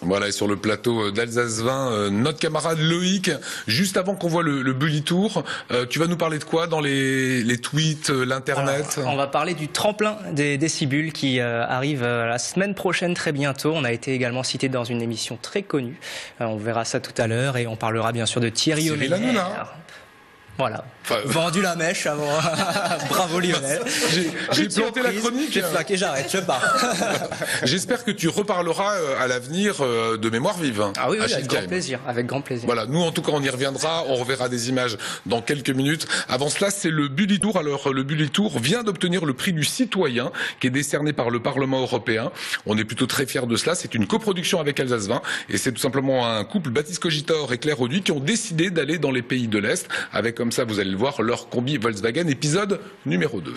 Voilà, et sur le plateau d'Alsace 20, notre camarade Loïc, juste avant qu'on voit le Bully Tour, tu vas nous parler de quoi dans les tweets, l'internet? On va parler du tremplin des décibules qui arrive la semaine prochaine très bientôt. On a été également cité dans une émission très connue. On verra ça tout à l'heure et on parlera bien sûr de Thierry Omeyer. Voilà, vendu la mèche avant. Bravo Lionel. J'ai planté la chronique. J'ai flaqué, j'arrête, je pars. J'espère que tu reparleras à l'avenir de Mémoire vive. Ah oui, avec grand plaisir, avec grand plaisir. Voilà, nous en tout cas on y reviendra, on reverra des images dans quelques minutes. Avant cela, c'est le Bully Tour. Alors le Bully Tour vient d'obtenir le prix du citoyen qui est décerné par le Parlement européen. On est plutôt très fiers de cela. C'est une coproduction avec Alsace 20 et c'est tout simplement un couple, Baptiste Cogitor et Claire Auduit, qui ont décidé d'aller dans les pays de l'Est avec, comme ça vous allez le voir, leur combi Volkswagen, épisode numéro 2.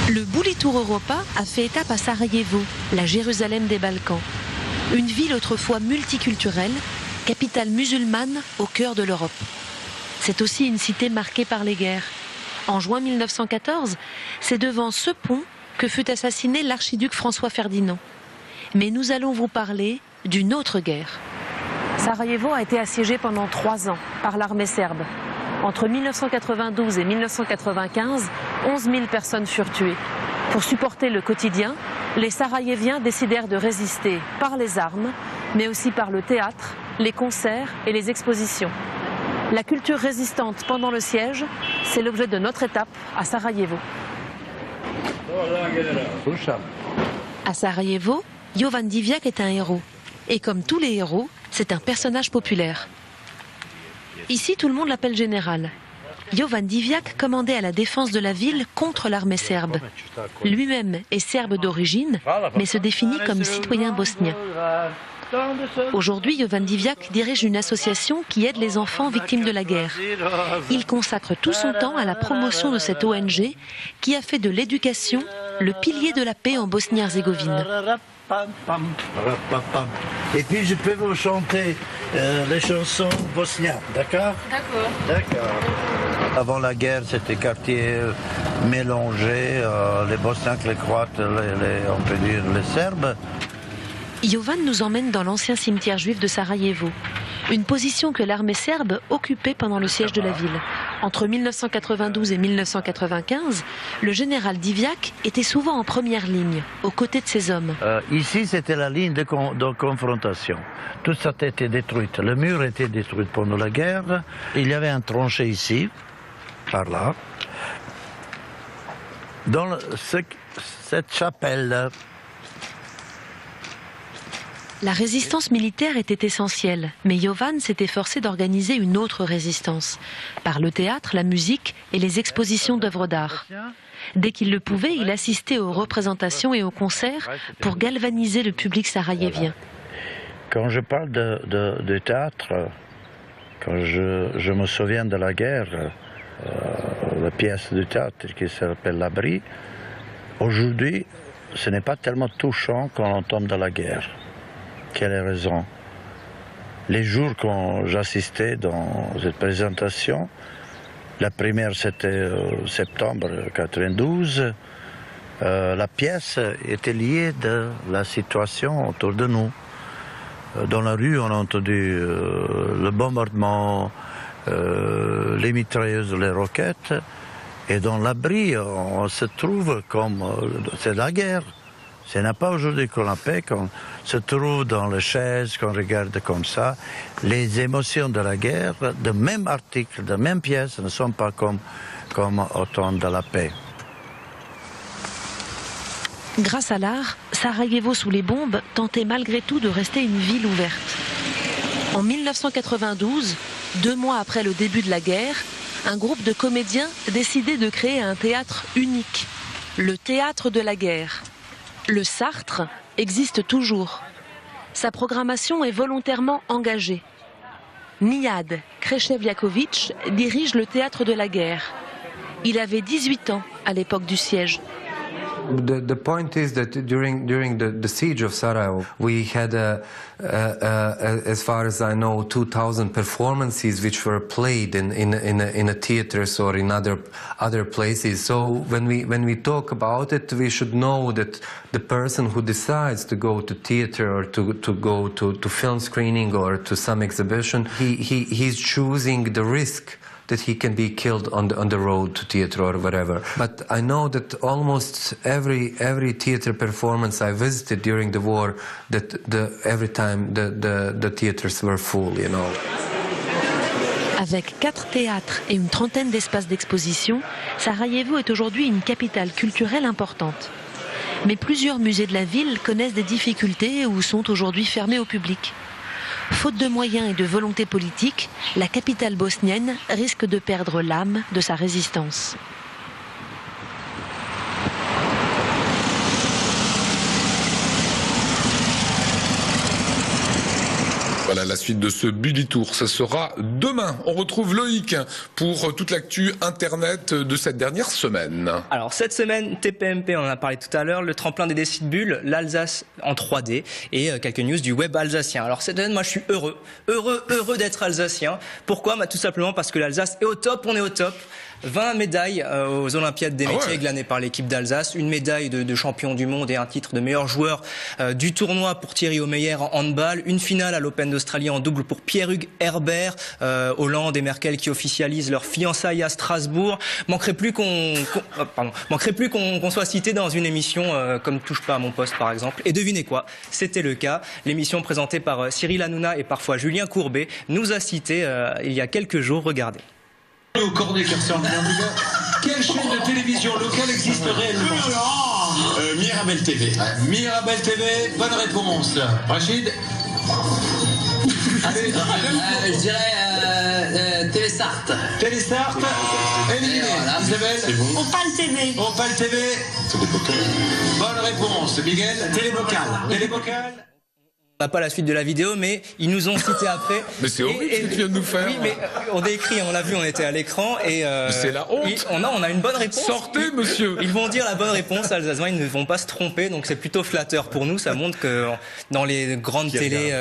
Le Bully Tour Europa a fait étape à Sarajevo, la Jérusalem des Balkans. Une ville autrefois multiculturelle, capitale musulmane au cœur de l'Europe. C'est aussi une cité marquée par les guerres. En juin 1914, c'est devant ce pont que fut assassiné l'archiduc François Ferdinand. Mais nous allons vous parler d'une autre guerre. Sarajevo a été assiégée pendant 3 ans par l'armée serbe. Entre 1992 et 1995, 11 000 personnes furent tuées. Pour supporter le quotidien, les Sarajeviens décidèrent de résister par les armes, mais aussi par le théâtre, les concerts et les expositions. La culture résistante pendant le siège, c'est l'objet de notre étape à Sarajevo. À Sarajevo, Jovan Divjak est un héros. Et comme tous les héros, c'est un personnage populaire. Ici, tout le monde l'appelle général. Jovan Divjak commandait à la défense de la ville contre l'armée serbe. Lui-même est serbe d'origine, mais se définit comme citoyen bosnien. Aujourd'hui, Jovan Divjak dirige une association qui aide les enfants victimes de la guerre. Il consacre tout son temps à la promotion de cette ONG qui a fait de l'éducation le pilier de la paix en Bosnie-Herzégovine. Et puis je peux vous chanter les chansons bosniennes, d'accord? D'accord. Avant la guerre, c'était quartier mélangé, les Bosniaques, les Croates, on peut dire les Serbes. Jovan nous emmène dans l'ancien cimetière juif de Sarajevo, une position que l'armée serbe occupait pendant le siège de la ville. Entre 1992 et 1995, le général Divjak était souvent en première ligne, aux côtés de ses hommes. Ici, c'était la ligne de confrontation. Tout ça a été détruit. Le mur était détruit pendant la guerre. Il y avait un tranché ici, par là. Dans cette chapelle. La résistance militaire était essentielle, mais Jovan s'est efforcé d'organiser une autre résistance, par le théâtre, la musique et les expositions d'œuvres d'art. Dès qu'il le pouvait, il assistait aux représentations et aux concerts pour galvaniser le public sarajevien. Quand je parle de théâtre, quand je me souviens de la guerre, la pièce de théâtre qui s'appelle L'Abri, aujourd'hui, ce n'est pas tellement touchant quand on tombe dans la guerre. Quelle raison? Les jours quand j'assistais dans cette présentation, la première c'était septembre 92, la pièce était liée de la situation autour de nous. Dans la rue, on a entendu le bombardement, les mitrailleuses, les roquettes, et dans l'abri, on se trouve comme c'est la guerre. Ce n'est pas aujourd'hui qu'on la paix, qu'on se trouve dans les chaises, qu'on regarde comme ça. Les émotions de la guerre, de même article, de même pièce, ne sont pas comme au temps de la paix. Grâce à l'art, Sarajevo sous les bombes tentait malgré tout de rester une ville ouverte. En 1992, 2 mois après le début de la guerre, un groupe de comédiens décidait de créer un théâtre unique, le théâtre de la guerre. Le Sartre existe toujours. Sa programmation est volontairement engagée. Nijad Kreševljaković dirige le théâtre de la guerre. Il avait 18 ans à l'époque du siège. The point is that during the siege of Sarajevo, we had, as far as I know, 2,000 performances which were played in a theaters or in other places. So when we talk about it, we should know that the person who decides to go to theater or to go to film screening or to some exhibition, he's choosing the risk that he can be killed on the road to theater or whatever. But I know that almost every theater performance I visited during the war, that every time the theaters were full, you know. Avec 4 théâtres et une trentaine d'espaces d'exposition, Sarajevo est aujourd'hui une capitale culturelle importante. Mais plusieurs musées de la ville connaissent des difficultés ou sont aujourd'hui fermés au public. Faute de moyens et de volonté politique, la capitale bosnienne risque de perdre l'âme de sa résistance. Voilà la suite de ce Bully Tour, ça sera demain. On retrouve Loïc pour toute l'actu internet de cette dernière semaine. Alors cette semaine, TPMP, on en a parlé tout à l'heure, le tremplin des décibules, l'Alsace en 3D et quelques news du web alsacien. Alors cette semaine, moi je suis heureux d'être alsacien. Pourquoi? Tout simplement parce que l'Alsace est au top, on est au top. 20 médailles aux Olympiades des métiers glanées par l'équipe d'Alsace, une médaille de champion du monde et un titre de meilleur joueur du tournoi pour Thierry Omeyer en handball, une finale à l'Open d'Australie en double pour Pierre-Hugues Herbert, Hollande et Merkel qui officialisent leur fiançailles à Strasbourg. Manquerait plus qu'on soit cité dans une émission comme Touche pas à mon poste par exemple. Et devinez quoi, c'était le cas. L'émission présentée par Cyril Hanouna et parfois Julien Courbet nous a cité il y a quelques jours. Regardez. Au Cornet qui ressemble bien du gars. Quelle chaîne de télévision locale existe réellement? Mirabel TV. Mirabel TV, bonne réponse. Rachid? Allez, je dirais Télésart. Télésart, éliminé. Voilà. Isabelle? C'est bon. Opal TV. Opal TV. Bonne réponse. Miguel? Télébocal. Télébocal. On n'a pas la suite de la vidéo, mais ils nous ont cité après. Mais c'est horrible ce que tu viens de nous faire. Oui, mais on a écrit, on l'a vu, on était à l'écran et c'est la honte. On a une bonne réponse. Sortez, monsieur. Ils vont dire la bonne réponse, Alsaciens, ils ne vont pas se tromper, donc c'est plutôt flatteur pour nous. Ça montre que dans les grandes télés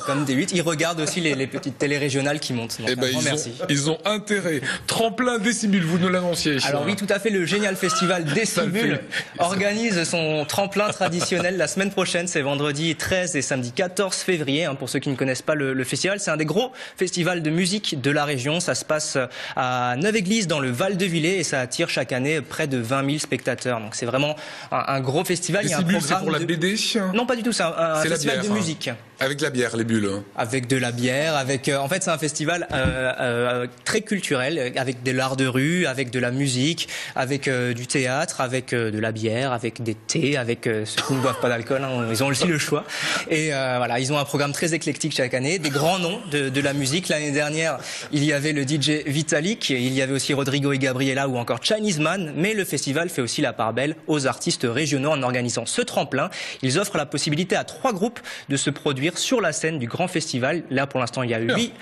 comme D8, ils regardent aussi les petites télés régionales qui montent. Donc, merci. Ils ont intérêt. Tremplin Décibule, vous nous l'annonciez. Alors oui, tout à fait. Le génial festival Décibule organise son tremplin traditionnel la semaine prochaine. C'est vendredi 13 et samedi 14 février. Pour ceux qui ne connaissent pas le festival, c'est un des gros festivals de musique de la région. Ça se passe à Neuve-Église dans le Val-de-Villers et ça attire chaque année près de 20 000 spectateurs. Donc c'est vraiment un gros festival. Décibule, c'est pour la BD? Non, pas du tout. C'est un festival de musique. Avec de la bière, les bulles. Avec de la bière, en fait c'est un festival très culturel, avec de l'art de rue, avec de la musique, avec du théâtre, avec de la bière, avec des thés, avec ceux qui ne boivent pas d'alcool, ils ont aussi le choix. Et voilà, ils ont un programme très éclectique chaque année, des grands noms de la musique. L'année dernière, il y avait le DJ Vitalik, il y avait aussi Rodrigo et Gabriela ou encore Chinese Man, mais le festival fait aussi la part belle aux artistes régionaux en organisant ce tremplin. Ils offrent la possibilité à 3 groupes de se produire sur la scène du grand festival. Là, pour l'instant, il y a 8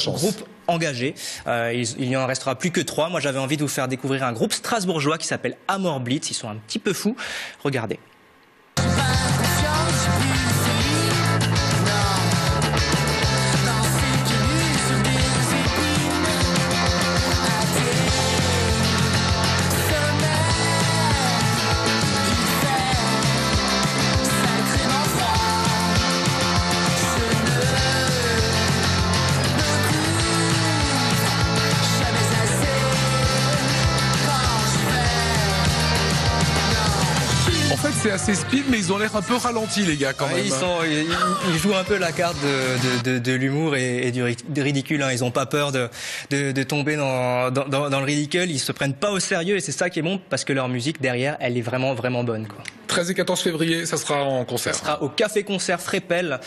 groupes engagés. Il n'y en restera plus que 3. Moi, j'avais envie de vous faire découvrir un groupe strasbourgeois qui s'appelle Amor Blitz. Ils sont un petit peu fous. Regardez. En fait, c'est assez speed, mais ils ont l'air un peu ralentis, les gars, quand même. Ils jouent un peu la carte de l'humour et du ridicule. Ils n'ont pas peur de tomber dans le ridicule. Ils se prennent pas au sérieux et c'est ça qui est bon parce que leur musique derrière, elle est vraiment, vraiment bonne, quoi. 13 et 14 février, ça sera en concert. Ça sera au Café-Concert Frépel,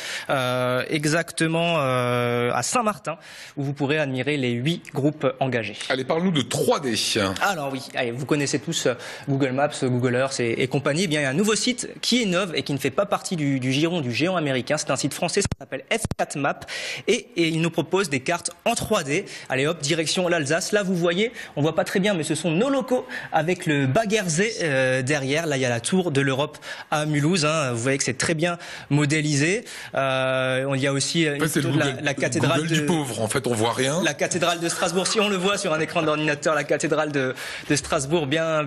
exactement à Saint-Martin, où vous pourrez admirer les 8 groupes engagés. Allez, parle-nous de 3D. Alors oui, allez, vous connaissez tous Google Maps, Google Earth et compagnie. Eh bien, il y a un nouveau site qui innove et qui ne fait pas partie du giron du géant américain. C'est un site français, ça s'appelle F4 Map et il nous propose des cartes en 3D. Allez hop, direction l'Alsace. Là, vous voyez, on voit pas très bien, mais ce sont nos locaux avec le Baghersee derrière. Là, il y a la tour de l'Europe à Mulhouse. Hein. Vous voyez que c'est très bien modélisé. Il y a aussi la cathédrale Google du pauvre. En fait, on voit rien. La cathédrale de Strasbourg, si on le voit sur un écran d'ordinateur, la cathédrale de Strasbourg, bien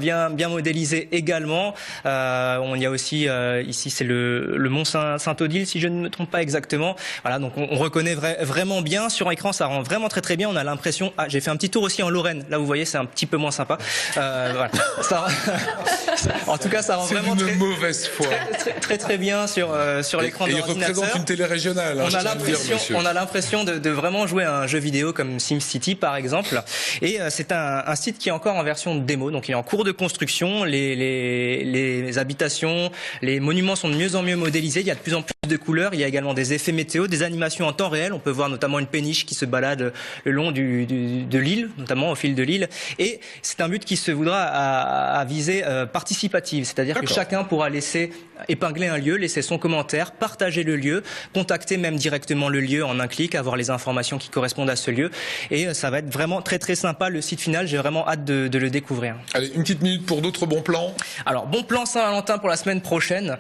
modélisée également. On y a aussi ici, c'est le mont Saint-Odile, si je ne me trompe pas exactement. Voilà, donc on reconnaît vraiment bien sur écran, ça rend vraiment très bien. On a l'impression. Ah, j'ai fait un petit tour aussi en Lorraine. Là, vous voyez, c'est un petit peu moins sympa. Voilà. En tout cas, ça rend vraiment mauvaise foi. Très bien sur l'écran d'ordinateur. Il représente une télé régionale. On a l'impression de vraiment jouer à un jeu vidéo comme SimCity par exemple. Et c'est un site qui est encore en version démo, donc il est en cours de construction. Les habitations, les monuments sont de mieux en mieux modélisés. Il y a de plus en plus de couleurs. Il y a également des effets météo, des animations en temps réel. On peut voir notamment une péniche qui se balade le long de l'île, notamment au fil de l'île. Et c'est un but qui se voudra à visée participative, c'est-à-dire que chacun pourra laisser épingler un lieu, laisser son commentaire, partager le lieu, contacter même directement le lieu en un clic, avoir les informations qui correspondent à ce lieu. Et ça va être vraiment très sympa le site final. J'ai vraiment hâte de le découvrir. Allez, une petite minute pour d'autres bons plans. Alors, bon plan Saint-Valentin pour la semaine prochaine.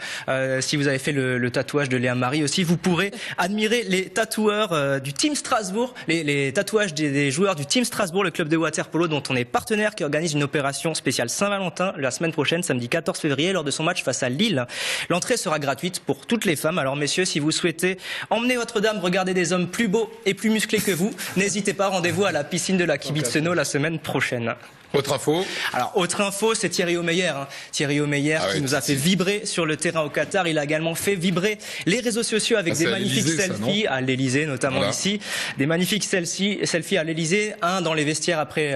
Si vous avez fait le tatouage de Léa Marie aussi, vous pourrez admirer les tatoueurs du Team Strasbourg, les tatouages des joueurs du Team Strasbourg, le club de water-polo dont on est partenaire, qui organise une opération spéciale Saint-Valentin la semaine prochaine, samedi 14 février, lors de son match face à Lille. L'entrée sera gratuite pour toutes les femmes. Alors messieurs, si vous souhaitez emmener votre dame regarder des hommes plus beaux et plus musclés que vous, n'hésitez pas, rendez-vous à la piscine de la Kibitzeno la semaine prochaine. Autre info. Alors, autre info, c'est Thierry Omeyer. Thierry Omeyer qui nous a fait vibrer sur le terrain au Qatar. Il a également fait vibrer les réseaux sociaux avec des magnifiques selfies à l'Elysée, notamment ici. Des magnifiques selfies à l'Elysée. Un dans les vestiaires après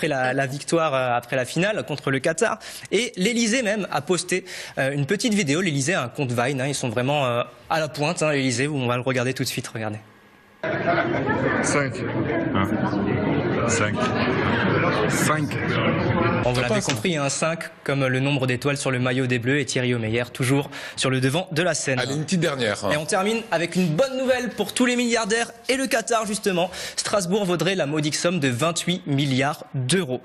la victoire, après la finale contre le Qatar. Et l'Elysée même a posté une petite vidéo. L'Elysée a un compte Vine. Ils sont vraiment à la pointe, l'Elysée. On va le regarder tout de suite. Regardez. 5. 5. On vous l'avez compris, 5 comme le nombre d'étoiles sur le maillot des Bleus et Thierry Omeyer toujours sur le devant de la scène. Allez, une petite dernière. Et on termine avec une bonne nouvelle pour tous les milliardaires et le Qatar justement. Strasbourg vaudrait la modique somme de 28 milliards d'euros.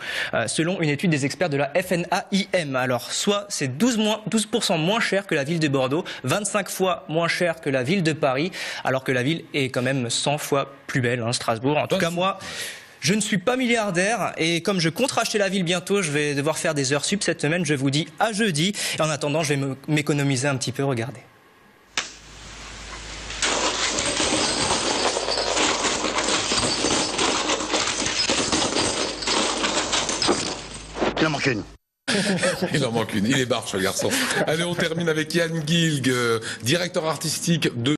Selon une étude des experts de la FNAIM. Alors, soit c'est 12% moins cher que la ville de Bordeaux, 25 fois moins cher que la ville de Paris, alors que la ville est quand même 100 fois plus belle, Strasbourg. En tout cas, moi, je ne suis pas milliardaire et comme je compte racheter la ville bientôt, je vais devoir faire des heures sup cette semaine. Je vous dis à jeudi. Et en attendant, je vais m'économiser un petit peu. Regardez. Il en manque une. Il en manque une. Il est barge, le garçon. Allez, on termine avec Yann Gilg, directeur artistique de